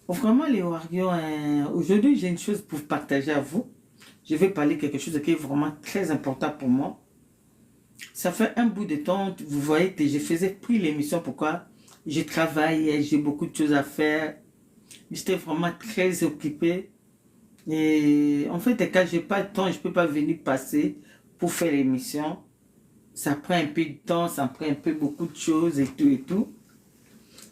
Vraiment, les Warriors, aujourd'hui, j'ai une chose pour partager à vous. Je vais parler quelque chose qui est vraiment très important pour moi. Ça fait un bout de temps, vous voyez que je faisais plus l'émission. Pourquoi? Je travaille, j'ai beaucoup de choses à faire. J'étais vraiment très occupé. Et en fait, quand j'ai pas de temps, je peux pas venir passer pour faire l'émission. Ça prend un peu de temps, ça prend un peu beaucoup de choses et tout et tout.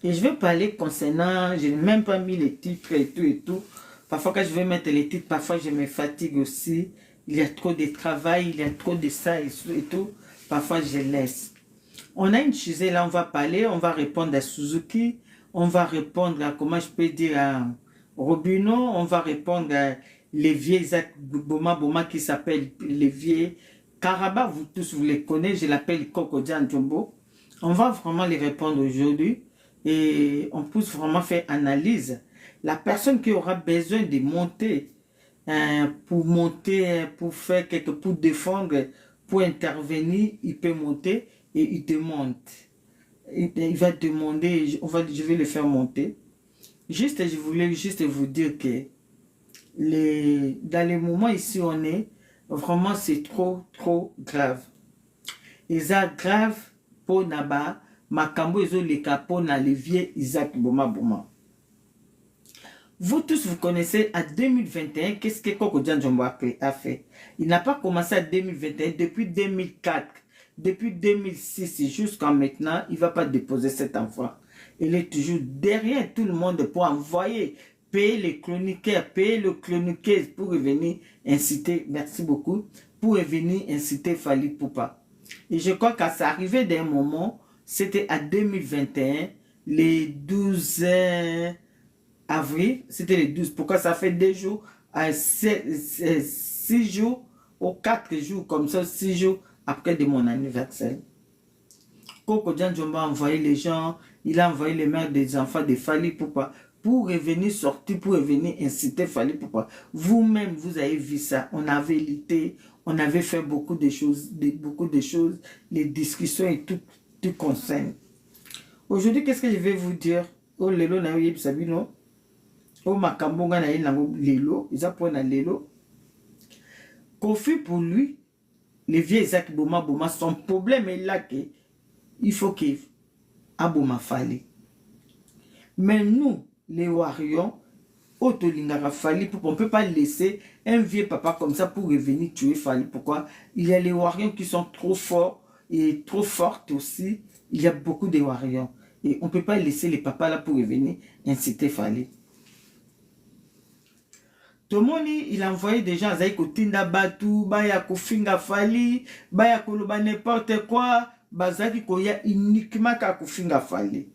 Et je vais parler concernant, je n'ai même pas mis les titres et tout et tout. Parfois quand je vais mettre les titres, parfois je me fatigue aussi. Il y a trop de travail, il y a trop de ça et tout. Parfois je laisse. On a une chose là, on va parler, on va répondre à Suzuki. On va répondre à, comment je peux dire, à Robino. On va répondre à Lévier Isaac Boma qui s'appelle Lévier. Karaba, vous tous vous les connaissez, je l'appelle Koko Djambo. On va vraiment les répondre aujourd'hui. Et on peut vraiment faire analyse. La personne qui aura besoin de monter, pour faire quelque, pour défendre, pour intervenir, il peut monter et il te monte. Il va demander, je vais le faire monter. Juste, je voulais juste vous dire que dans les moments ici on est, vraiment c'est trop grave. Et ça grave pour Naba. Makambo ezoleka pona Lévier Isaac Boma. Vous tous, vous connaissez à 2021, qu'est-ce que Koko Djambo a fait? Il n'a pas commencé à 2021, depuis 2004, depuis 2006 jusqu'à maintenant, il ne va pas déposer cet enfant. Il est toujours derrière tout le monde pour envoyer, payer les chroniqueurs, payer le chroniqueur pour revenir inciter, merci beaucoup, pour revenir inciter Fally Ipupa. Et je crois qu'à ça arrivait d'un moment, c'était à 2021, les 12 avril, c'était les 12. Pourquoi ça fait 2 jours, 6 jours, ou 4 jours, comme ça, 6 jours après de mon anniversaire. Koko Djambo a envoyé les gens, il a envoyé les mères des enfants de Fally Ipupa pour revenir sortir, pour revenir inciter Fally Ipupa. Vous-même, vous avez vu ça. On avait lutté, on avait fait beaucoup de choses, les discussions et tout concerne. Aujourd'hui, qu'est-ce que je vais vous dire? Oh, lelo na yo sabino. Oh, makambonga na yelango lelo. Ils apprennent lelo. Kofi pour lui, les vieux Isaac Boma, son problème est là que il faut qu'il Aboma Fally. Mais nous, les Warriors, Otolingara Fally, on ne peut pas laisser un vieux papa comme ça pour revenir tuer Fally. Pourquoi? Il y a les Warriors qui sont trop forts et trop fortes aussi. Il y a beaucoup de Warriors. Et on ne peut pas laisser les papas là pour revenir inciter Fally. Tout le monde, il a envoyé des gens à Kotinda Batu, Baya Kofinga Fally, Baya Koloba n'importe quoi, Bazaki Koya uniquement à Kofinga Fally.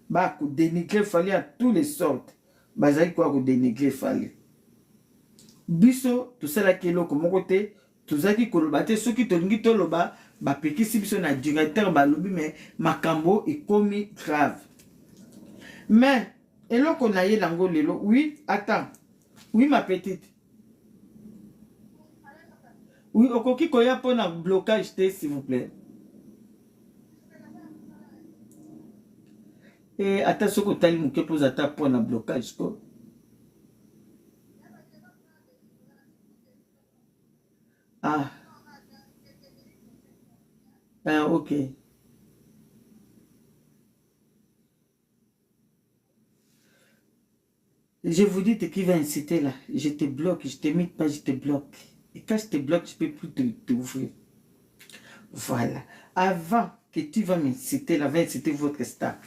Baya dénigrer Fally à tous les sortes. Bazaki Koya dénigrer Fally. Biso, tout ça là qui est là comme côté, tout ça qui Koloba, ceux qui te l'ont Toloba, Bapeki biso na directeur Balobi, mais Makambo est commis grave. Mais, et là qu'on a eu l'ango lelo, oui, attends. Oui, ma petite. Oui, okoki koya pour un blocage, s'il vous plaît. Et attends, ce que tu as dit, que pose à ta pour un blocage. Ah. Ah, ok. Je vous dis qui va inciter là. Je te bloque, je te mets pas, je te bloque. Et quand je te bloque, je ne peux plus t'ouvrir. Voilà. Avant que tu vas m'inciter là, va inciter votre staff.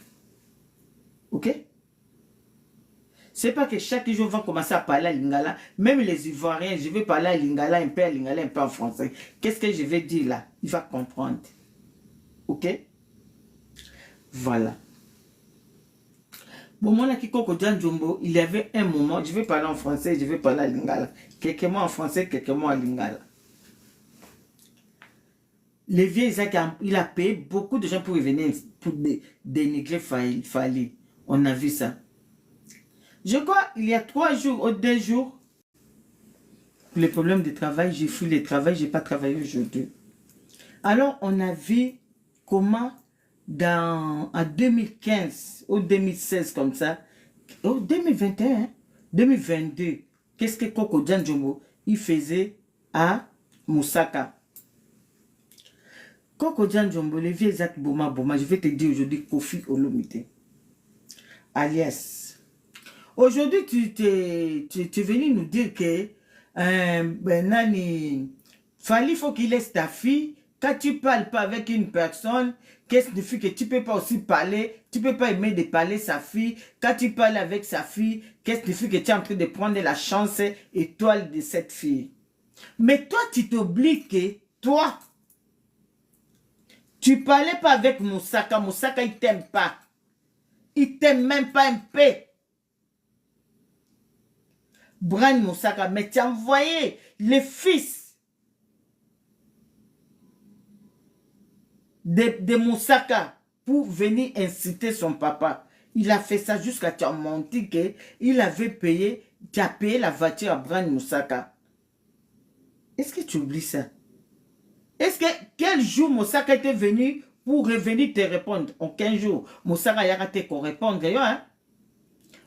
Ok? C'est pas que chaque jour, on va commencer à parler à Lingala. Même les Ivoiriens, je vais parler à Lingala, un peu à Lingala, un peu en français. Qu'est-ce que je vais dire là? Il va comprendre. Ok? Voilà. Bon, moi, qui Koko Djambo, il y avait un moment, je vais parler en français, je vais parler à Lingala. Quelques mots en français, quelques mots à Lingala. Les vieux Isaac, il a payé beaucoup de gens pour revenir, pour dénigrer Fally. On a vu ça. Je crois, il y a 3 jours ou 2 jours, les problèmes de travail, j'ai fui le travail, je n'ai pas travaillé aujourd'hui. Alors, on a vu comment, en 2015 ou 2016, comme ça, Oh, 2021, hein? 2022. Qu'est-ce que Koko Djanjombo, il faisait à Moussaka? Koko Djanjombo, le vieux Zach Boma Boma, je vais te dire aujourd'hui Kofi Olomide. Alias. Aujourd'hui, tu es venu nous dire que Nani, il faut qu'il laisse ta fille. Quand tu parles pas avec une personne, qu'est-ce que signifie que tu peux pas aussi parler, tu peux pas aimer de parler sa fille. Quand tu parles avec sa fille, qu'est-ce que signifie que tu es en train de prendre la chance étoile de cette fille. Mais toi, tu t'oublies que toi, tu parlais pas avec Moussaka. Moussaka, il t'aime pas. Il t'aime même pas un peu. Brian Moussaka, mais tu as envoyé les fils de Moussaka pour venir inciter son papa. Il a fait ça jusqu'à tu as menti qu'il avait payé, tu as payé la voiture à Brian Moussaka. Est-ce que tu oublies ça? Est-ce que quel jour Moussaka était venu pour revenir te répondre? Aucun jour. Moussaka a raté qu'on réponde. Hein?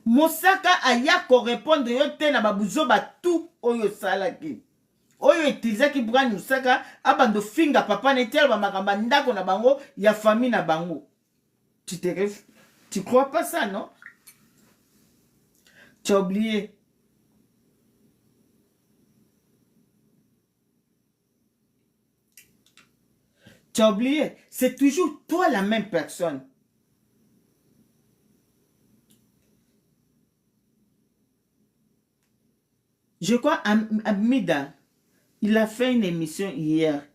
Moussaka aya korépondre yo te na babuzo batu oyo salaki. Oyo etilizaki Brian Moussaka abando finga papa netel ba makamba ndako na bango ya famille na bango. Tu crois pas ça, non? Tu as oublié. Tu as oublié. C'est toujours toi la même personne. Je crois Amida, il a fait une émission hier.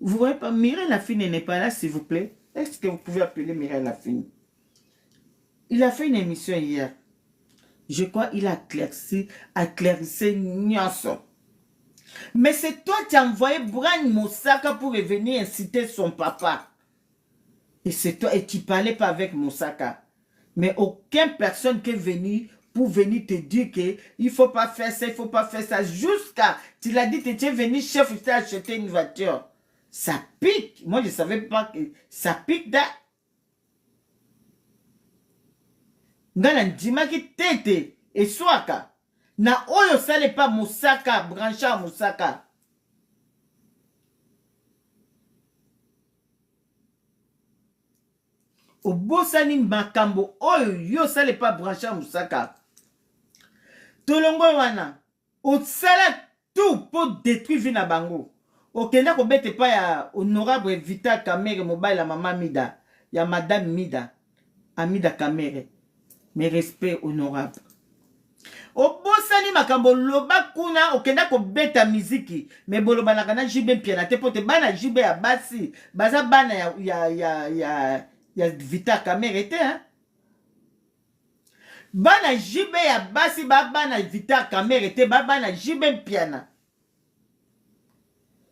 Vous voyez pas, Mireille Lafine n'est pas là, s'il vous plaît. Est-ce que vous pouvez appeler Mireille Lafine? Il a fait une émission hier. Je crois qu'il a éclairci Nyonso. Mais c'est toi qui as envoyé Brian Moussaka pour venir inciter son papa. Et c'est toi, et tu ne parlais pas avec Moussaka. Mais aucune personne qui est venue pour venir te dire qu'il ne faut pas faire ça, il ne faut pas faire ça. Jusqu'à, tu l'as dit, tu es venu chef, tu t'as acheté une voiture. Ça pique. Moi, je ne savais pas que ça pique. Ngana ndimaki tete et swaka. Na oyo sale pas Moussaka, brancha Moussaka. Obosani makambo oyo yo sale pas brancha Moussaka. Tolongo wana. Osala tout pour détruire vina bango. Okenda ko bete pa ya honorable Vita Kamere mobile la maman Mida. Ya madame Mida. Amida Kamere. Mes respects honorables. Obosani makambo loba kuna okenda ko beta miziki. Me boloba na kana jibe piana te pote bana jibe ya basi. Baza bana ya Vita Kamere te hein. Bana jibe ya basi ba bana Vita Kamere te ba bana jibe piana.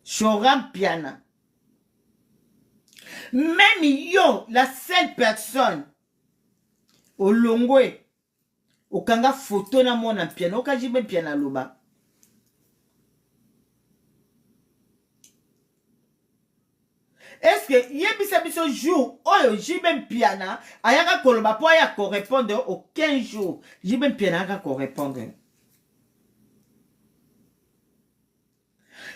Choram piana. Même yo, la seule personne Olongwe okanga photo na mona piano okajibe piano loba. Est-ce que yebisa biso jour oyo jibe piana ayaka koloba po aya ko répondre aucun jour jibe piana ayaka ko répondre.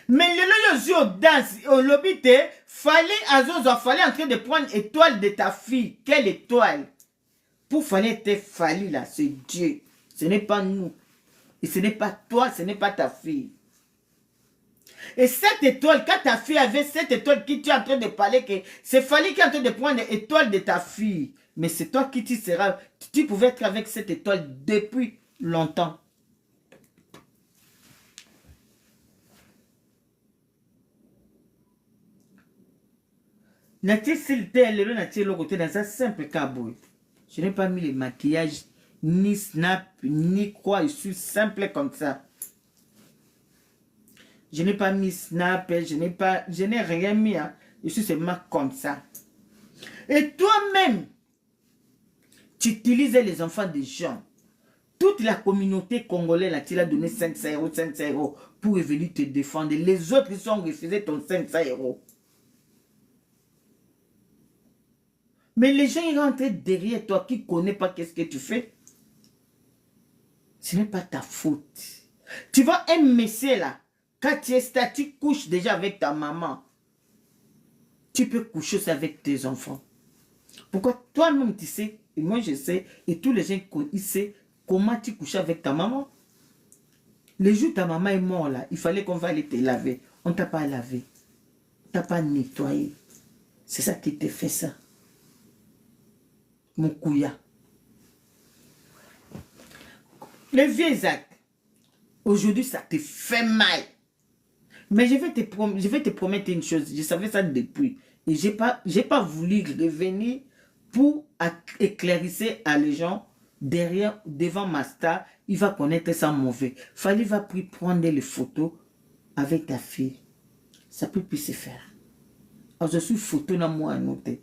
Mais le yo danse au lobby te fallait azozo fallait en train de prendre étoile de ta fille. Quelle étoile? Pour fallait être fallu là, c'est Dieu. Ce n'est pas nous. Et ce n'est pas toi, ce n'est pas ta fille. Et cette étoile, quand ta fille avait cette étoile qui tu es en train de parler, que c'est Fali qui est en train de prendre l'étoile de ta fille. Mais c'est toi qui tu seras. Tu pouvais être avec cette étoile depuis longtemps. Nati s'il t'est le nati le côté dans un simple cabouille. Je n'ai pas mis le maquillage, ni snap, ni quoi. Je suis simple comme ça. Je n'ai pas mis snap, je n'ai rien mis. Hein. Je suis seulement comme ça. Et toi-même, tu utilises les enfants des gens. Toute la communauté congolaise, là, tu l'as donné 500 € pour venir te défendre. Les autres, ils ont refusé ton 500 €. Mais les gens, ils rentrent derrière toi qui ne connaissent pas qu'est-ce que tu fais. Ce n'est pas ta faute. Tu vois un monsieur là, quand tu es statut, tu couches déjà avec ta maman. Tu peux coucher aussi avec tes enfants. Pourquoi toi-même tu sais, et moi je sais, et tous les gens ils savent comment tu couches avec ta maman. Le jour où ta maman est morte là, il fallait qu'on va aller te laver. On ne t'a pas lavé. On ne t'a pas nettoyé. C'est ça qui te fait ça. Mon couilla. Le vieux acte. Aujourd'hui, ça te fait mal. Mais je vais te promettre une chose. Je savais ça depuis. Et je n'ai pas voulu revenir pour éclaircir à les gens devant ma star. Il va connaître ça mauvais. Fallait va prendre les photos avec ta fille. Ça peut plus se faire. Alors, je suis photo dans moi à noter.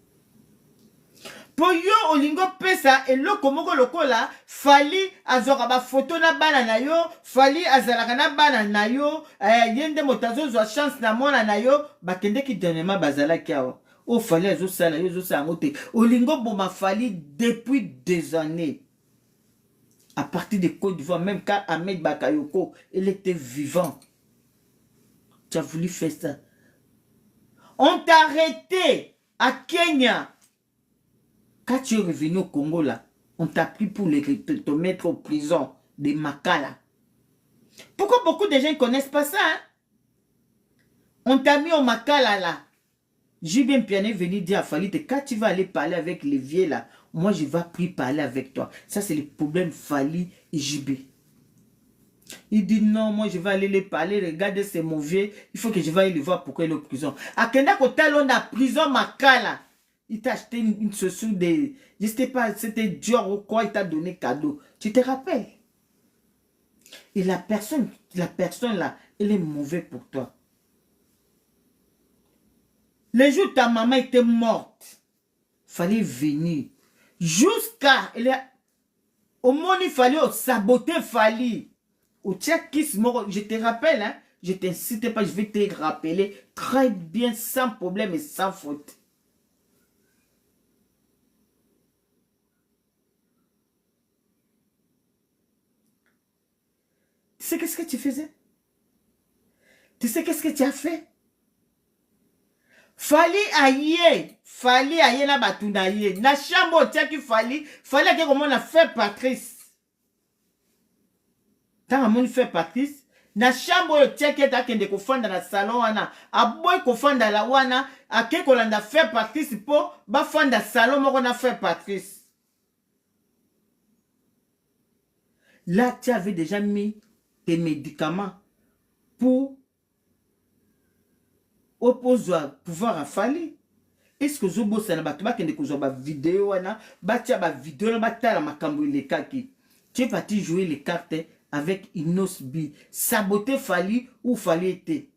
Pour yo olingo pesa et le komoko lokola fali azora ba photo na bana na yo fali azalaka na bana na yo yende motazo zo chance na mona na yo bakende ki dernièrement bazala kiawa o fali azo sala yo zo sa ngote olingo boma fali depuis des années à partir de Côte d'Ivoire même quand Ahmed Bakayoko il était vivant. Tu as voulu faire ça. On t'a arrêté à Kenya. Quand tu es revenu au Congo, là, on t'a pris pour te mettre en prison de Makala. Pourquoi beaucoup de gens ne connaissent pas ça? Hein? On t'a mis au Makala, là. J'ai bien Piané venu dire à Fali, quand tu vas aller parler avec les vieux, là, moi, je vais plus parler avec toi. Ça, c'est le problème Fali et JB. Il dit non, moi, je vais aller les parler. Regardez, c'est mon vieux. Il faut que je vais aller le voir pourquoi il est en prison. À Kenda, quand on a prison Makala. Il t'a acheté une chaussure de... Je ne sais pas, c'était Dior ou quoi, il t'a donné cadeau. Tu te rappelles? Et la personne là, elle est mauvaise pour toi. Le jour où ta maman était morte, il fallait venir. Jusqu'à... Au moment où il fallait saboter, fallait. Au Tchakis, je te rappelle, hein, je ne t'incite pas, je vais te rappeler très bien, sans problème et sans faute. Tu sais qu'est-ce que tu faisais? Tu sais qu'est-ce que tu as fait? Fali aye na batuna ye. Na chambre tiaki fali que comment on a fait Patrice. Tant on fait Patrice, na chambre tiaki ta kende ko fanda na salon wana. A boy ko fanda la wana, a ke ko landa fait Patrice po ba fanda salon moko na fait Patrice. Là tu avais déjà mis tes médicaments pour opposer pouvoir à Fali. Est-ce que Zobo ça n'a pas que des vidéo ba vidéo ba tala makambo le kaki. Tu es parti jouer les cartes avec Inos B. Saboter Fali ou Fali était.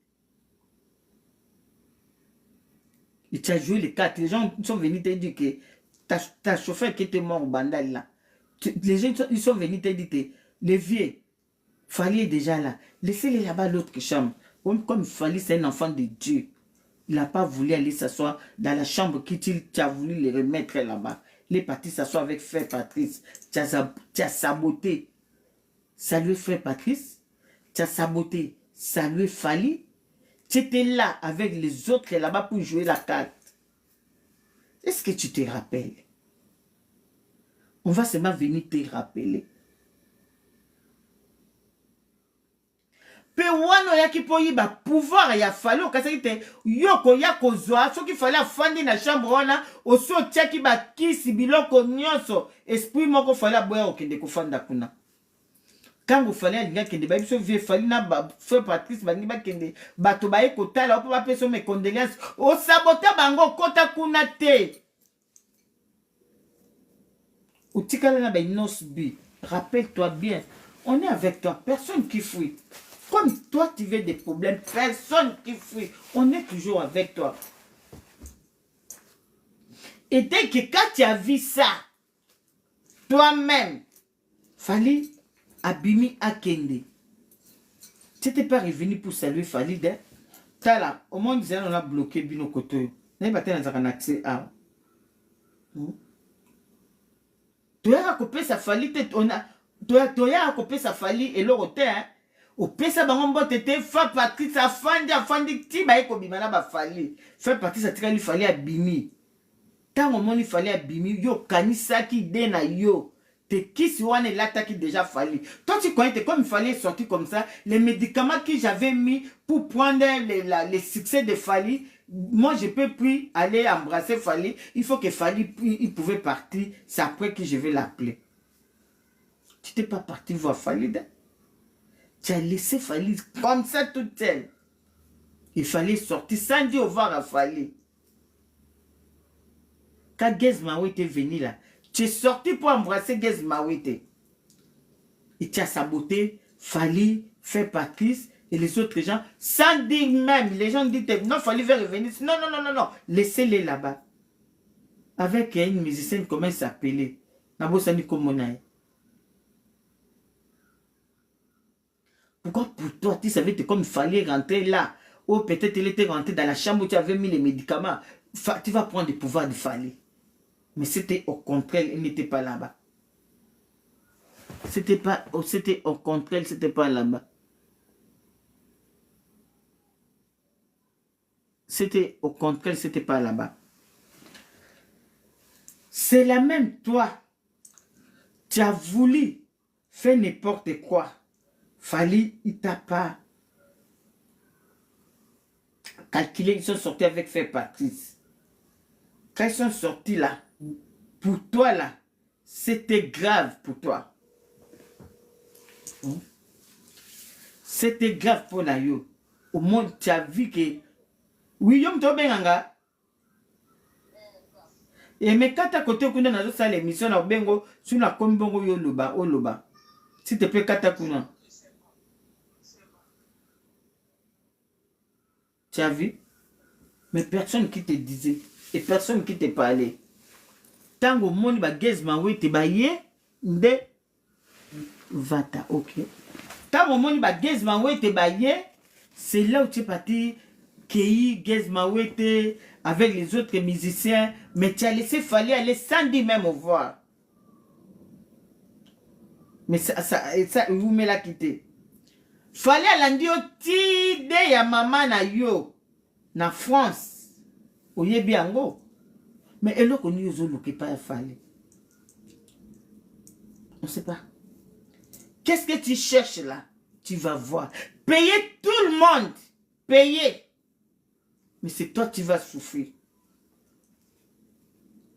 Et tu as joué les cartes. Les gens sont venus te dire que ta chauffeur qui était mort au bandal là. Les gens ils sont venus te dire que les vieux Fali est déjà là. Laissez-les là-bas l'autre chambre. Comme Fali c'est un enfant de Dieu. Il n'a pas voulu aller s'asseoir dans la chambre qui tu as voulu les remettre là-bas. Il est parti s'asseoir avec Frère Patrice. Tu as saboté. Salut Frère Patrice. Tu as saboté. Salut Fali. Tu étais là avec les autres là-bas pour jouer la carte. Est-ce que tu te rappelles? On va seulement venir te rappeler. Pe wano yaki po yiba pouvoir ya fali okasaki te yoko ya kozwa soki fali afandi na chambre wana oso tiaki ba kisi biloko nyonso esprit moko fali aboya okende kofanda kuna kango fali alinga kende ba biso vie fali na ba Frère Patrice bangi ba kende bato ba ekotala opo ba peso mes condoléances o sabota bango kota kuna te utikala na ba Inos B. Rappelle-toi bien, on est avec toi, personne qui fuit. Comme toi, tu veux des problèmes, personne qui fuit. On est toujours avec toi. Et dès que quand tu as vu ça, toi-même, fallait abimi akende. Tu n'étais pas revenu pour saluer Fali. Tala, au moins, on a bloqué Bino Koto. On a un accès à. Tu as coupé sa Fali, on a. toya akopesa fali eloko te opesa bango mbote te fa Patrice afandi ti baye kobima na bafali fa Patrice atikali fali abimi ntango omoni fali abimi yo okanisaki ide na yo te kisi wana elataki déjà fali toi tu connais comme il fallait sortir comme ça les médicaments que j'avais mis pour prendre les succès de Fali. Moi je peux plus aller embrasser Fali, il faut que Fali il pouvait partir, c'est après que je vais l'appeler. Tu n'es pas parti voir Fali, tu as laissé Fali comme ça toute seule. Il fallait sortir sans dire au revoir à Fali. Quand Gez Mawe était venu là, tu es sorti pour embrasser Gez Mawete. Et tu as saboté, Fali, fait Patrice et les autres gens, sans dire même, les gens disent, non, Fali va revenir. Non, non, non, non, non, laissez-les là-bas. Avec une musicienne, comment elle s'appelait? Nabosani Komonaï. Pourquoi pour toi, tu savais que comme il fallait rentrer là, ou peut-être il était rentré dans la chambre où tu avais mis les médicaments, tu vas prendre le pouvoir de Fali. Mais c'était au contraire, il n'était pas là-bas. C'était au contraire, c'était pas là-bas. C'était au contraire, c'était pas là-bas. C'est la même toi. Tu as voulu faire n'importe quoi. Fali, il t'a pas calculé. Ils sont sortis avec Fait Patrice. Quand ils sont sortis là, pour toi là, c'était grave pour toi. C'était grave pour la yo. Au moins, tu as vu que William Tobenganga. Et mais quand tu as côté kuna na ça l'émission na bengo sur la kombongo yo loba o loba. S'il te plaît kata kuna. Tu as vu? Mais personne qui te disait et personne qui te parlait. Tango moni ba Gez Mawe te baye nde vata, ok. Tango moni ba Gez Mawe te baye, c'est là où tu es parti cueillir Gez Mawe te avec les autres musiciens, mais tu as laissé Fali aller sans dire même au revoir. Mais ça vous me l'a quitté. Fali alandi yo ti de ya mama na yo na France. Oyebi yango. Mais eloko ni yo zoluki pa Fali. On sait pas. Qu'est-ce que tu cherches là? Tu vas voir. Payer tout le monde. Payer. Mais c'est toi qui vas souffrir.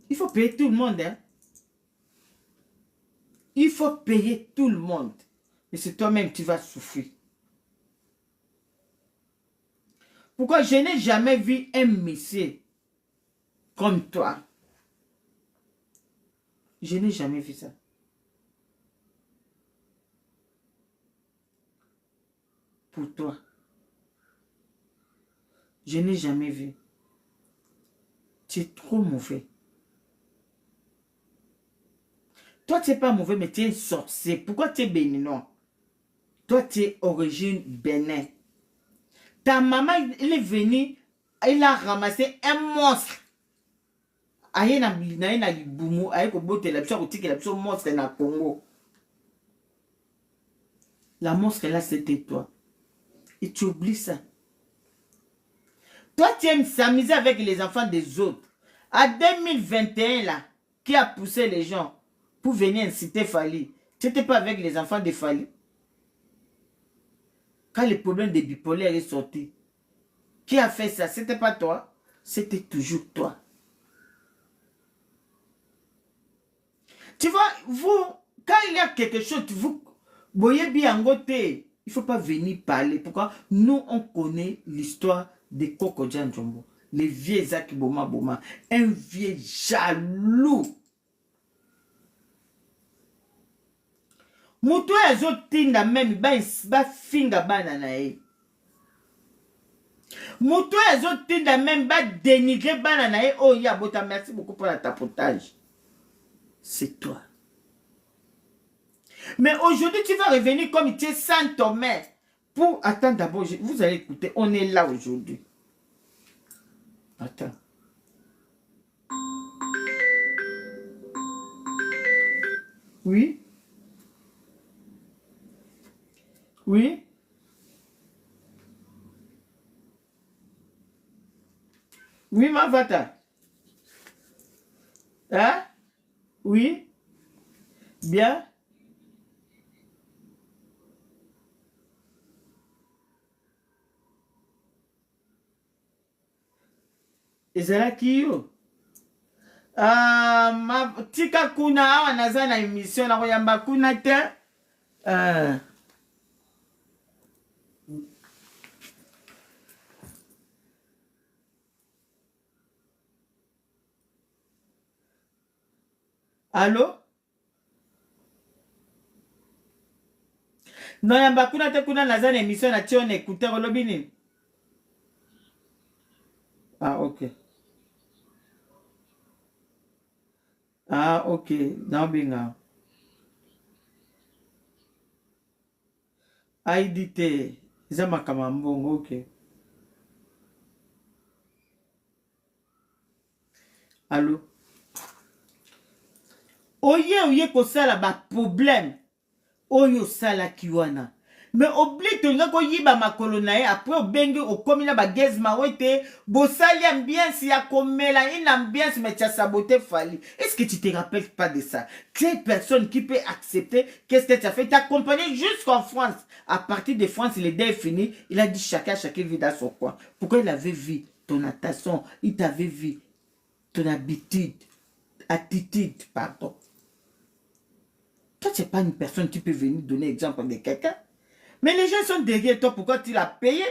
Il faut payer tout le monde. Hein? Il faut payer tout le monde. Mais c'est toi-même qui vas souffrir. Pourquoi je n'ai jamais vu un monsieur comme toi? Je n'ai jamais vu ça. Pour toi. Je n'ai jamais vu. Tu es trop mauvais. Toi, tu n'es pas mauvais, mais tu es un sorcier. Pourquoi tu es béninois? Toi, tu es origine Bénin. Ta maman, elle est venue, elle a ramassé un monstre. Aïe na libumu, aïe ko bote la biso kotiki la biso monstre na Congo. La monstre là, c'était toi. Et tu oublies ça. Toi, tu aimes s'amuser avec les enfants des autres. À 2021, là, qui a poussé les gens pour venir inciter Fali? Tu n'étais pas avec les enfants de Fali. Quand le problème des bipolaires est sorti, qui a fait ça? C'était pas toi. C'était toujours toi. Tu vois, vous, quand il y a quelque chose, vous voyez bien en côté, il ne faut pas venir parler. Pourquoi? Nous, on connaît l'histoire de Koko Djanjombo. Les vieux Zaki Boma Boma. Un vieux jaloux. Mutu ezotinda même ba finga bana na ye. Mutu ezotinda même ba dénigrer bana na ye. Oh ya bota, merci beaucoup pour la tapotage. C'est toi. Mais aujourd'hui tu vas revenir comme tu es sans ton maître. Pour attendre d'abord, vous allez écouter, on est là aujourd'hui. Attends. Oui. Oui. Oui, ma vata. Hein? Oui. Bien. Ezalaki yo. Tika kuna awa naza na émission na koyamba kuna te. Allô? Non, yamba kuna te kuna naza na émission na tion écouteur olobi nini? Ah, ok. Ah, ok. Naobinga. Aidi te. Eza makama mbongo, ok. Allô? Oye kosala ba problème. Oyo sala kiwana. Mais oublie tonga ko yiba makolo na ye après obengi okomi na ba gaz mawete bosali ambiance ya komela une ambiance mais tu as saboté Fally. Est-ce que tu te rappelles pas de ça? Quelle personne qui peut accepter qu'est-ce que tu as fait? T'as accompagné jusqu'en France. À partir de France, il est fini. Il a dit chacun vit dans son coin. Pourquoi il avait vu ton attention, il t'avait vu ton attitude, pardon. Toi, tu n'es pas une personne qui peut venir donner exemple de quelqu'un. Mais les gens sont derrière toi, pourquoi tu l'as payé?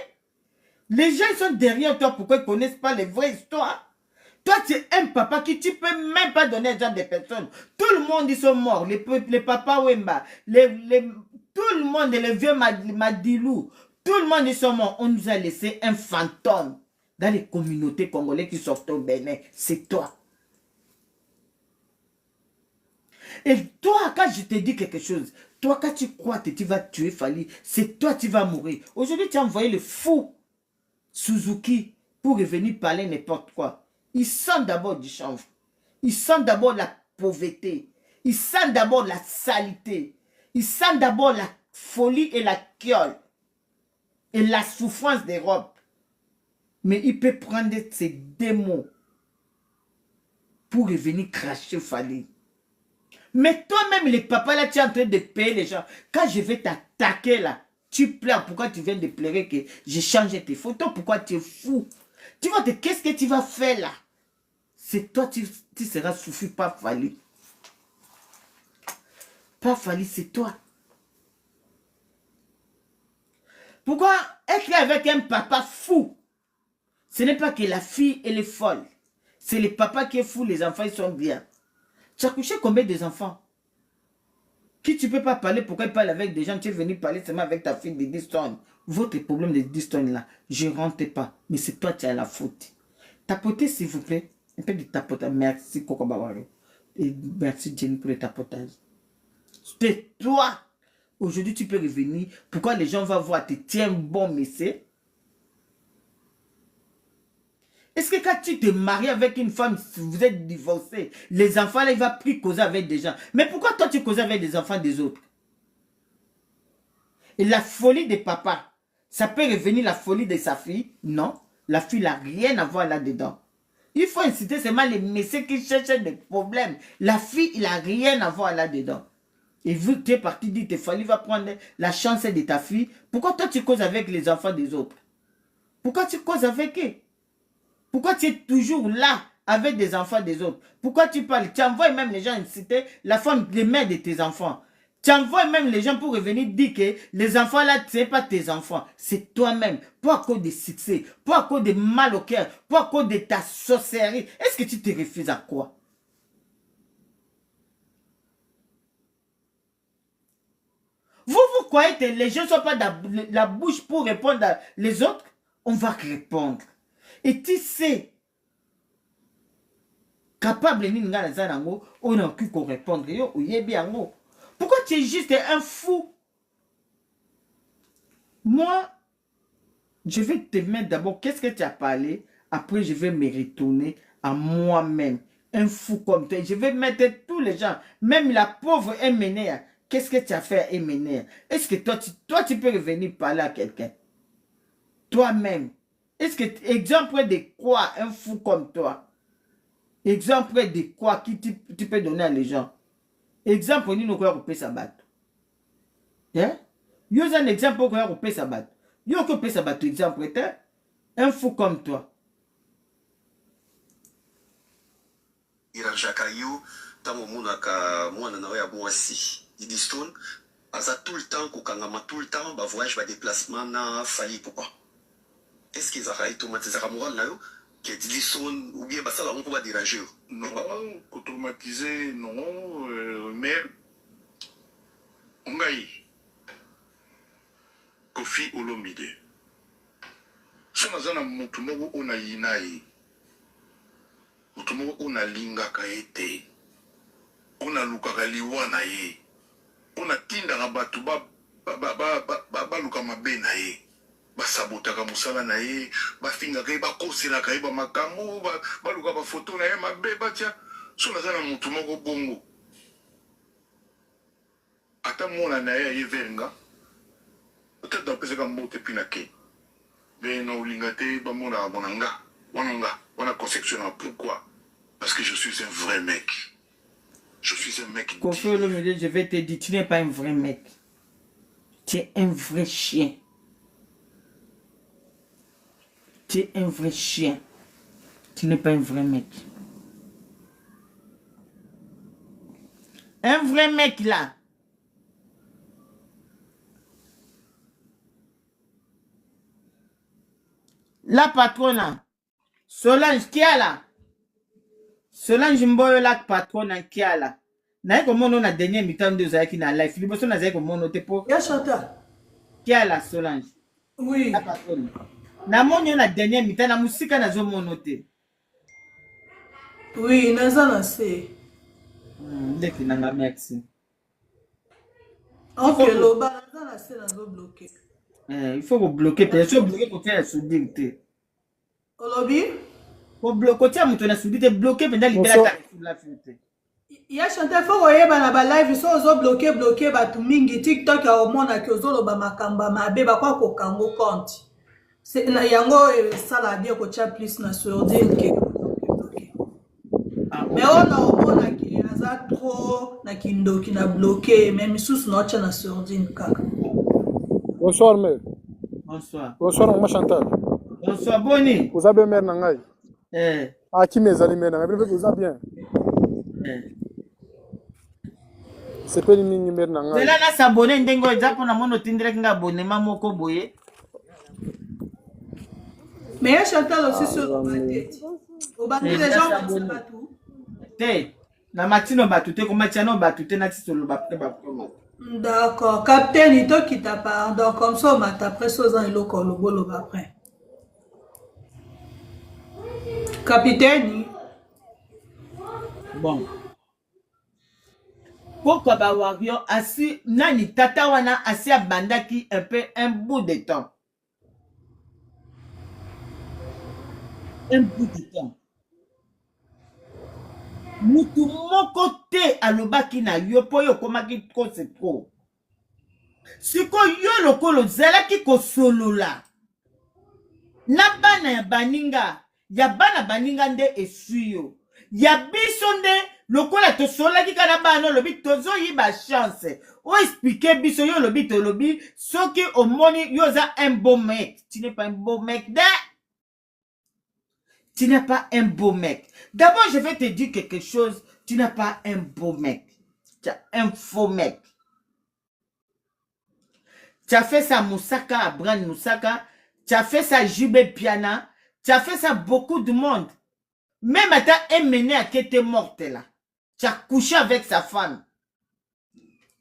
Les gens sont derrière toi, pourquoi ils ne connaissent pas les vraies histoires? Toi, tu es un papa qui tu ne peux même pas donner exemple des personnes. Tout le monde, ils sont morts. Les papas Wemba, tout le monde, les vieux Madilou, tout le monde, ils sont morts. On nous a laissé un fantôme dans les communautés congolaises qui sortent au Bénin. C'est toi. Et toi, quand je te dis quelque chose, toi, quand tu crois que tu vas tuer Fally, c'est toi qui vas mourir. Aujourd'hui, tu as envoyé le fou Suzuki pour revenir parler n'importe quoi. Il sent d'abord du chanvre. Il sent d'abord la pauvreté. Il sent d'abord la saleté. Il sent d'abord la folie et la quiole. Et la souffrance des robes. Mais il peut prendre ses démons pour revenir cracher Fally. Mais toi-même, les papas, là, tu es en train de payer les gens. Quand je vais t'attaquer, là, tu pleures. Pourquoi tu viens de pleurer que j'ai changé tes photos? Pourquoi tu es fou? Tu vois, qu'est-ce que tu vas faire, là? C'est toi, tu seras souffri, pas Fally. Pas Fally, c'est toi. Pourquoi être avec un papa fou? Ce n'est pas que la fille, elle est folle. C'est le papa qui est fou, les enfants, ils sont bien. Tu as couché combien des enfants? Qui tu ne peux pas parler, pourquoi il parle avec des gens? Tu es venu parler seulement avec ta fille de 10 tonnes. Votre problème de 10 tonnes là, je ne rentre pas. Mais c'est toi qui as la faute. Tapotez s'il vous plaît. Un peu de tapotage. Merci Coco Bawaro. Et merci Jenny pour le tapotage. C'est toi. Aujourd'hui tu peux revenir. Pourquoi les gens vont voir, tu tiens bon message? Est-ce que quand tu te maries avec une femme, vous êtes divorcé, les enfants là, il va plus causer avec des gens. Mais pourquoi toi tu causes avec des enfants des autres? Et la folie des papas, ça peut revenir la folie de sa fille? Non, la fille n'a rien à voir là-dedans. Il faut inciter seulement les messieurs qui cherchent des problèmes. La fille, il n'a rien à voir là-dedans. Et vous, tu es parti dire que Fally va prendre la chance de ta fille. Pourquoi toi tu causes avec les enfants des autres? Pourquoi tu causes avec eux? Pourquoi tu es toujours là avec des enfants des autres? Pourquoi tu parles? Tu envoies même les gens inciter la femme, les mères de tes enfants. Tu envoies même les gens pour revenir dire que les enfants là, ce n'est pas tes enfants. C'est toi-même. Pas à cause de succès, pas à cause de mal au cœur, pas à cause de ta sorcellerie. Est-ce que tu te refuses à quoi? Vous croyez que les gens ne sont pas dans la bouche pour répondre à les autres? On va répondre. Et tu sais, capable ni nga naza nango, on a pu répondre yo oyebi yango. Pourquoi tu es juste un fou? Moi, je vais te mettre d'abord, qu'est-ce que tu as parlé? Après, je vais me retourner à moi-même. Un fou comme toi. Je vais mettre tous les gens, même la pauvre Emenea, qu'est-ce que tu as fait à MNR? Est-ce que toi, tu peux revenir parler à quelqu'un? Toi-même. Est-ce que, exemple de quoi un fou comme toi? Exemple de quoi qui tu peux donner à les gens? Exemple, on dit nous quoi couper sa batte. Hein? Yo un exemple pour quoi couper sa batte. Yo couper sa batte, exemple, un fou comme toi. Irajaka yo, tango monaka mwana na ya mwasi. Didi Stone, aza tout le temps, kokangama tout le temps, ba voyage, ba déplacement na fali pourquoi? Est-ce qu'ils ont automatisé la morale là? Que Didi Stone, ou bien ça, on peut pas déranger? Non, automatiser, non, mais on gagne. Kofi Olomide. Si on a un mouton, on a yinaï. Mouton, on a linga kaete. On a lukaka liwana ye. On a tinda rabatu ba luka mabe na ye. Ba sabotaka musala na ye. Ba finga kaye ba kosela kaye ba makambo. Ba luka ba photo na ye mabe ba tia. Si on a un mouton bongo. Ata mona na ye ye venga. Peut-être dans le cas où tu es pinake. Mais non, l'ingate, bah, mon anga. On a conception. Pourquoi? Parce que je suis un vrai mec. Je suis un mec. Kofi Olomide, je vais te dire, tu n'es pas un vrai mec. Tu es un vrai chien. Tu es un vrai chien. Tu n'es pas un vrai mec. Un vrai mec là. La patronne, Solange qui est là? Solange Mboyo la patronne qui est là? Naïe comme on a dernier mi-temps de Zaki na life. Il faut naïe comme on a pour. Ya Chantal. Qui est là Solange? Oui. La patronne. Na mon yon a dernier mi-temps na musique na zo monoté. Oui, naza na se. Dès qu'il n'a merci. Ok, loba naza na se nazo bloqué. Il faut que bloquer. Peut-être que bloquer pour faire la soudité. Olobi? Pour bloquer, tu as mon soudité bloqué pendant la fuite. Ya Chantal, faut koyeba na ba live so ozo bloqué batu mingi TikTok ya omona ki ozo loba makamba mabe ba kwa ko kango compte. C'est na yango sala bien ko cha plus na sordine ke. Mais on a omona ki aza trop na kindoki na bloqué même sous no cha na sordine kaka. Bonsoir, mère. Bonsoir. Bonsoir, maman Chantal. Bonsoir, Boni. Vous avez mère Nangaï? Ah, qui mes amis, mère Nangaï? Vous avez bien? C'est pas une mini mère Nangaï. C'est là, là, s'abonner, n'dengo, pour la mono tindre qui n'a abonnement, moko boye. Mais ya Chantal aussi sur ma tête. Au bas les gens ne pas tout. Té, na matino batute, comme matiano batute, na tisolo batute, D'accord. Capitaine, il te quitte pas. Donc, comme ça, on m'a après ça, il y a le bolo après. Capitaine. Bon. Pourquoi Bawario assis, nani tata wana assis à bandaki un bout de temps. Un bout de temps. Mutu moko te alobaki na yo po yo komaki ko se trop. Siko yo lokolo zalaki ko solola. Na bana ya baninga, ya bana baninga nde esuyo. Ya biso nde lokola to solaki kana bana lobi tozo yiba chance. O expliquer biso yo lobi to lobi soki omoni yo za un beau mec. Tu n'es pas un beau mec da. Tu n'es pas un beau mec. D'abord, je vais te dire quelque chose. Tu n'es pas un beau mec. Tu es un faux mec. Tu as fait ça Moussaka, à Brand Moussaka. Tu as fait ça Jubé Piana. Tu as fait ça beaucoup de monde. Même à ta MNR qui était morte là. Tu as couché avec sa femme.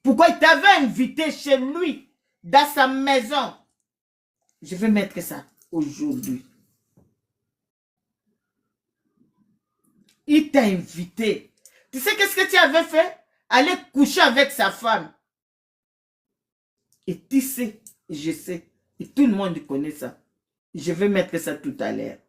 Pourquoi il t'avait invité chez lui, dans sa maison? Je vais mettre ça aujourd'hui. Il t'a invité. Tu sais qu'est-ce que tu avais fait? Aller coucher avec sa femme. Et tu sais, je sais, et tout le monde connaît ça. Je vais mettre ça tout à l'heure.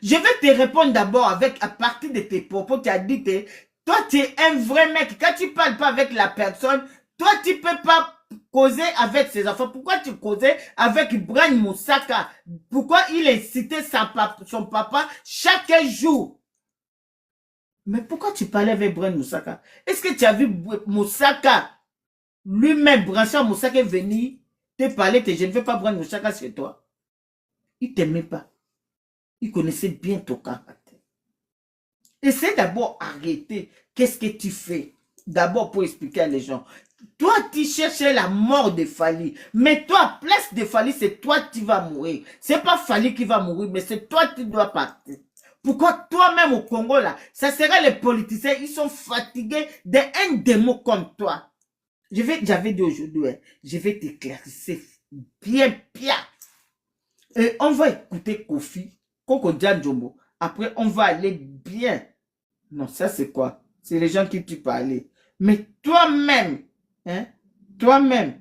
Je vais te répondre d'abord à partir de tes propos. Tu as dit que toi, tu es un vrai mec. Quand tu ne parles pas avec la personne, Toi, tu peux pas causer avec ses enfants. Pourquoi tu causais avec Brian Moussaka? Pourquoi il incitait son papa chaque jour? Mais pourquoi tu parlais avec Brian Moussaka? Est-ce que tu as vu Moussaka lui-même, Branchard Moussaka est venu te parler, je ne veux pas Brian Moussaka chez toi? Il ne t'aimait pas. Il connaissait bien ton caractère. Essaie d'abord d'arrêter. Qu'est-ce que tu fais? D'abord pour expliquer à les gens. Toi, tu cherchais la mort de Fally. Mais toi, place de Fally, c'est toi qui vas mourir. C'est pas Fally qui va mourir, mais c'est toi qui dois partir. Pourquoi toi-même au Congo, là, ça serait les politiciens, ils sont fatigués d'un démon comme toi. J'avais dit aujourd'hui, je vais t'éclaircir bien. Et on va écouter Kofi, Koko Djandjomo. Après, on va aller bien. Non, ça c'est quoi? C'est les gens qui tu parlais. Mais toi-même, hein? Toi-même,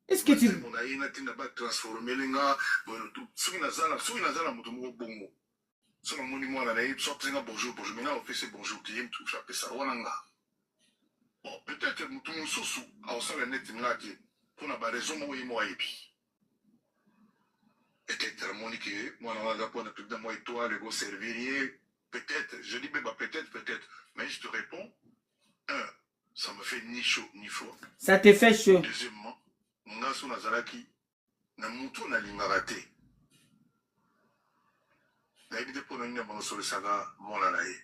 est-ce que tu... Bon, peut-être que nous sommes pour la raison peut-être Monique, moi on a pour tout moi et toi le servir peut-être, je dis ben peut-être, mais je te réponds, ça me fait ni chaud ni froid. Ça te fait chaud. Deuxièmement, nga so nazalaki na mutu na lingaka te. Na ebite pour nini bango sur le saga mona na ye.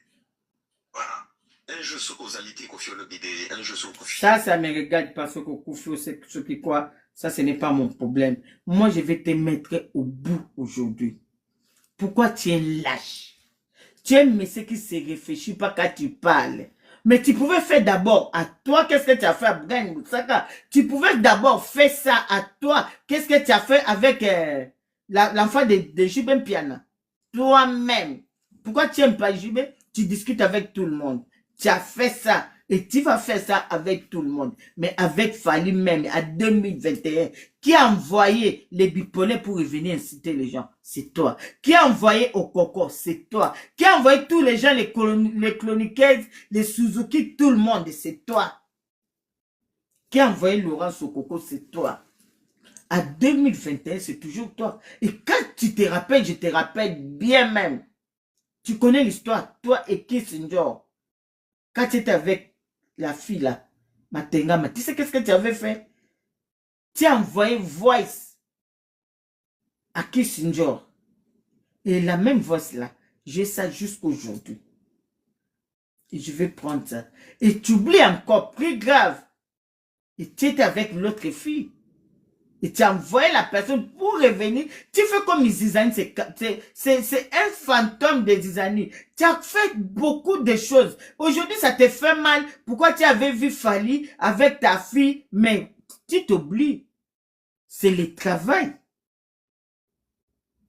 Voilà. Un jeu sur causalité, Kofi Olomide, un jeu sur Kofi. Ça me regarde parce que Kofi, c'est ce qui quoi. Ça, ce n'est pas mon problème. Moi, je vais te mettre au bout aujourd'hui. Pourquoi tu es lâche? Tu aimes ce qui se réfléchit pas quand tu parles. Mais tu pouvais faire d'abord à toi, qu'est-ce que tu as fait à Brian Moussaka? Tu pouvais d'abord faire ça à toi. Qu'est-ce que tu as fait avec l'enfant de Jubin Piana? Toi-même. Pourquoi tu n'aimes pas Jubin? Tu discutes avec tout le monde. Tu as fait ça. Et tu vas faire ça avec tout le monde. Mais avec Fally même, à 2021, qui a envoyé les bipolaires pour venir inciter les gens? C'est toi. Qui a envoyé au Coco? C'est toi. Qui a envoyé tous les gens, les chroniqueuses, les Suzuki, tout le monde? C'est toi. Qui a envoyé Laurence au Coco? C'est toi. À 2021, c'est toujours toi. Et quand tu te rappelles, je te rappelle bien même. Tu connais l'histoire, toi et Kissinger. Quand tu étais avec la fille là, Matengama, tu sais qu'est-ce que tu avais fait? Tu as envoyé voice à Kissinger. Et la même voice là, j'ai ça jusqu'aujourd'hui. Et je vais prendre ça. Et tu oublies encore, plus grave. Et tu étais avec l'autre fille. Et tu as envoyé la personne pour revenir. Tu fais comme Zizani, c'est un fantôme de Zizani. Tu as fait beaucoup de choses. Aujourd'hui, ça te fait mal. Pourquoi tu avais vu Fally avec ta fille? Mais tu t'oublies. C'est le travail.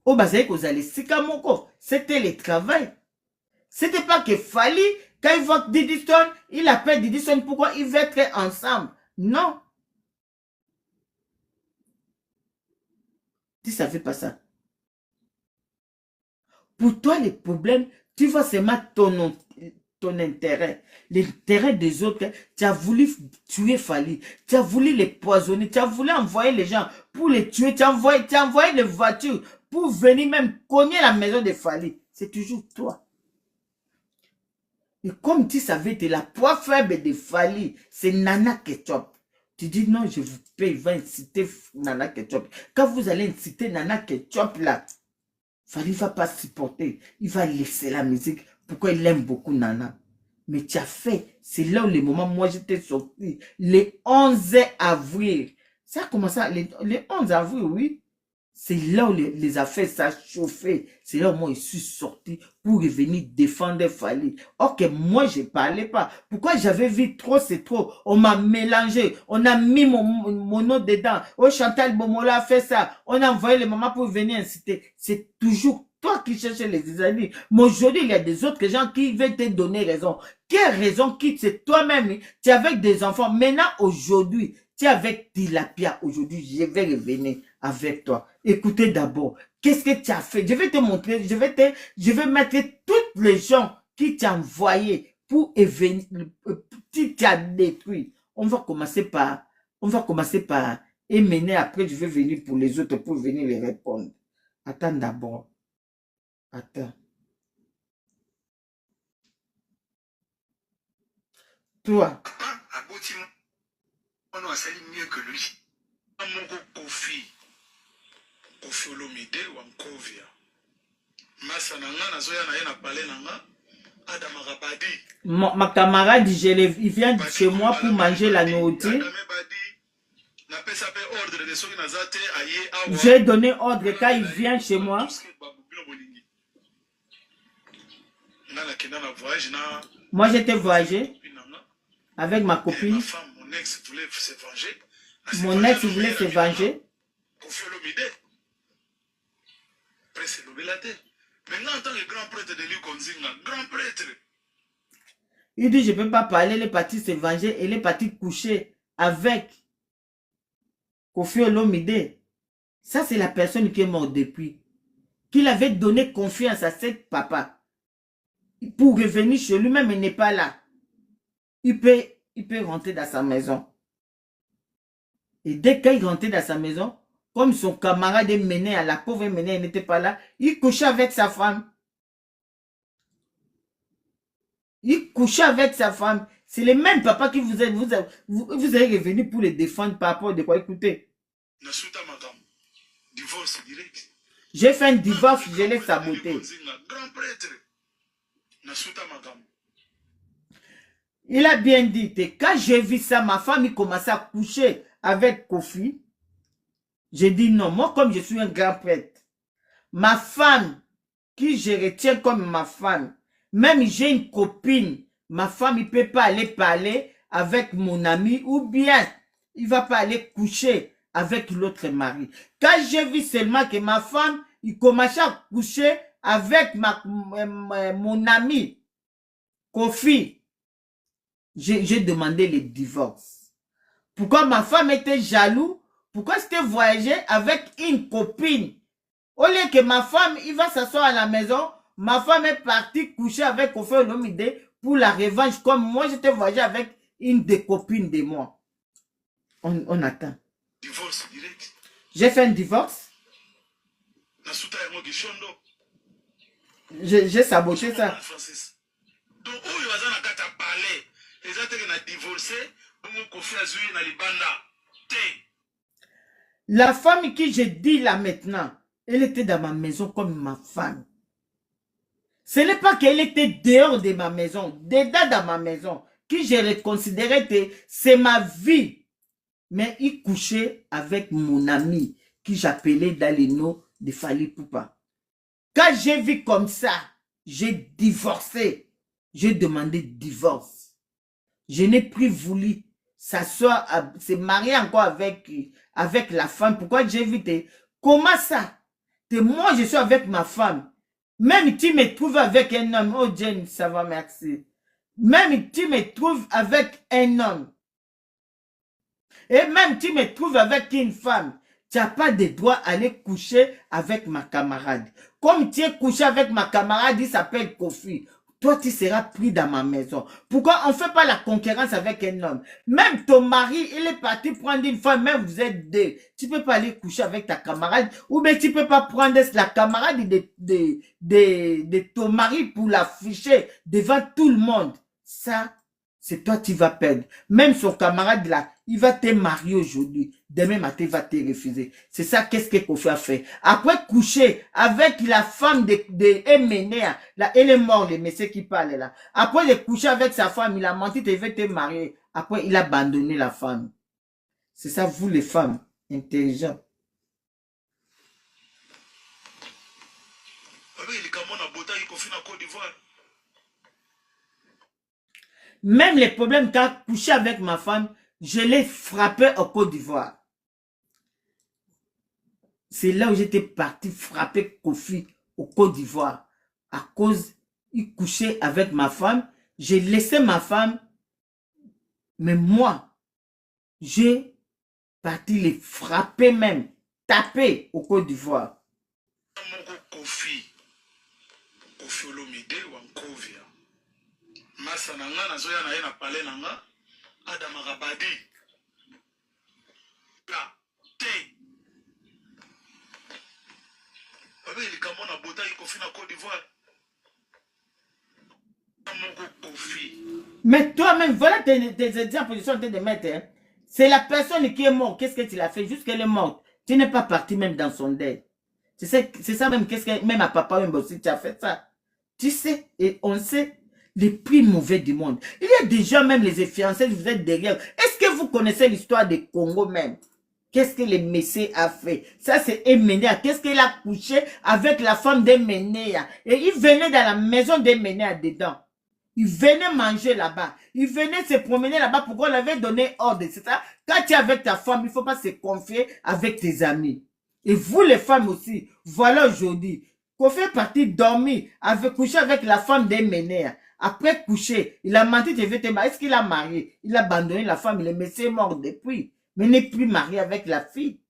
Oh, bah, c'est que vous allez Sikamoko. C'était le travail. C'était pas que Fally, quand il voit Diddy Stone, il appelle Diddy Stone. Pourquoi ils veulent être ensemble? Non. Tu ne savais pas ça. Pour toi, les problèmes, tu vois seulement ton intérêt. L'intérêt des autres, tu as voulu tuer Fally. Tu as voulu les poisonner. Tu as voulu envoyer les gens pour les tuer. Tu as envoyé les voitures pour venir même cogner la maison de Fally. C'est toujours toi. Et comme tu savais que la poids faible de Fally, c'est Nana Ketchup. Tu dis non, je vous paye, il va inciter Nana Ketchup. Quand vous allez inciter Nana Ketchup là, Fally ne va pas supporter. Il va laisser la musique. Pourquoi il aime beaucoup Nana? Mais tu as fait, c'est là où le moment, moi j'étais sorti, le 11 avril. Ça a commencé, le 11 avril, oui. C'est là où les affaires ça chauffé. C'est là où moi je suis sorti pour revenir défendre Fally. Ok, moi je parlais pas. Pourquoi j'avais vu trop, c'est trop. On m'a mélangé. On a mis mon nom dedans. Oh, Chantal Bomola a fait ça. On a envoyé les mamans pour venir inciter. C'est toujours toi qui cherches les amis. Mais aujourd'hui, il y a des autres gens qui veulent te donner raison. Quelle raison qui c'est toi-même? Tu es avec des enfants. Maintenant, aujourd'hui, tu es avec Tilapia. Aujourd'hui, je vais revenir avec toi. Écoutez d'abord, qu'est-ce que tu as fait? Je vais te montrer, je vais mettre toutes les gens qui t'ont envoyé pour venir, qui t'ont détruit. On va commencer par On va commencer par émener, après je vais venir pour les autres pour venir les répondre. Attends d'abord. Attends. Toi. On a sali mieux que lui. Mon Kofi Olomide ou Ankovia. Masananga na zoya na yena palais nanga. Adama Rabadi. Ma camarade, il vient chez moi pour manger la nourriture. J'ai donné ordre quand il vient chez moi. Moi, j'étais voyagé avec ma copine. Mon ex voulait se venger. Mon ex voulait se venger. Maintenant, en tant que grand prêtre de l'Ukonzinga, grand prêtre. Il dit, je ne peux pas parler, il est parti se venger, il est parti coucher avec Kofi Olomide. Ça, c'est la personne qui est morte depuis. Qu'il avait donné confiance à cette papa. Pour revenir chez lui-même, il n'est pas là. Il peut rentrer dans sa maison. Et dès qu'il rentrait dans sa maison, comme son camarade est mené à la pauvre mené, il n'était pas là, il couchait avec sa femme. Il couchait avec sa femme. C'est le même papa qui vous est revenu pour les défendre par rapport à de quoi. Écoutez. Divorce direct. J'ai fait un divorce, je l'ai saboté. Il a bien dit que quand j'ai vu ça, ma femme, il commençait à coucher avec Kofi. J'ai dit non, moi comme je suis un grand prêtre, ma femme, qui je retiens comme ma femme, même j'ai une copine, ma femme, il ne peut pas aller parler avec mon ami ou bien il ne va pas aller coucher avec l'autre mari. Quand j'ai vu seulement que ma femme, il commençait à coucher avec mon ami, Kofi, j'ai demandé le divorce. Pourquoi ma femme était jalouse? Pourquoi c'était voyager avec une copine? Au lieu que ma femme, il va s'asseoir à la maison, ma femme est partie coucher avec Kofi Olomide pour la revanche, comme moi j'étais voyager avec une des copines de moi. On attend. Divorce direct. J'ai fait un divorce. J'ai saboté ça. Donc, où il va parler, les autres divorcé, la femme qui je dis là maintenant, elle était dans ma maison comme ma femme. Ce n'est pas qu'elle était dehors de ma maison, dedans dans ma maison, qui je considérais que c'est ma vie. Mais il couchait avec mon ami, qui j'appelais dans les noms de Fali Poupa. Quand j'ai vu comme ça, j'ai divorcé. J'ai demandé divorce. Je n'ai plus voulu s'asseoir, se marier encore avec la femme. Pourquoi j'ai vu comment ça? Moi, je suis avec ma femme. Même tu me trouves avec un homme. Oh, Jane, ça va, merci. Même tu me trouves avec un homme. Et même tu me trouves avec une femme. Tu n'as pas de droit à aller coucher avec ma camarade. Comme tu es couché avec ma camarade, il s'appelle Kofi. Toi, tu seras pris dans ma maison. Pourquoi on ne fait pas la concurrence avec un homme? Même ton mari, il est parti prendre une femme, même vous êtes deux. Tu ne peux pas aller coucher avec ta camarade. Ou bien tu ne peux pas prendre la camarade de ton mari pour l'afficher devant tout le monde. Ça, c'est toi qui vas perdre. Même son camarade là, il va te marier aujourd'hui. Demain matin, il va te refuser. C'est ça, qu'est-ce que Kofi a fait. Après coucher avec la femme de Emenea, là, elle est morte, le monsieur qui parle là. Après de coucher avec sa femme, il a menti, il veut te marier. Après, il a abandonné la femme. C'est ça, vous les femmes intelligentes. Même les problèmes quand couché avec ma femme, je l'ai frappé au Côte d'Ivoire. C'est là où j'étais parti frapper Kofi au Côte d'Ivoire. À cause, il couchait avec ma femme. J'ai laissé ma femme. Mais moi, j'ai parti les frapper même. Taper au Côte d'Ivoire. Kofi Olomide ou Ankovia. Masananga na zoya na yena palais nanga. Adama Rabadi. T. Avec les Cameroun à Bota, ils confient en Côte d'Ivoire. Mais toi-même, voilà tes exemples que je suis en train de mettre. Hein. C'est la personne qui est morte. Qu'est-ce que tu l'as fait? Juste qu'elle est morte. Tu n'es pas parti même dans son deuil. C'est ça même, qu'est-ce que même à papa même aussi, tu as fait ça. Tu sais, et on sait les plus mauvais du monde. Il y a des gens, même les fiancés, vous êtes derrière. Est-ce que vous connaissez l'histoire du Congo même? Qu'est-ce que le Messie a fait? Ça, c'est Eménéa. Qu'est-ce qu'il a couché avec la femme d'Eménéa? Et il venait dans la maison d'Eménéa dedans. Il venait manger là-bas. Il venait se promener là-bas pour qu'on lui avait donné ordre. C'est ça? Quand tu es avec ta femme, il ne faut pas se confier avec tes amis. Et vous, les femmes aussi, voilà aujourd'hui, qu'on fait partie dormir, coucher avec la femme d'Eménéa. Après coucher, il a menti, tu veux te marier. Est-ce qu'il a marié? Il a abandonné la femme, le monsieur est mort depuis. Mais n'est plus marié avec la fille.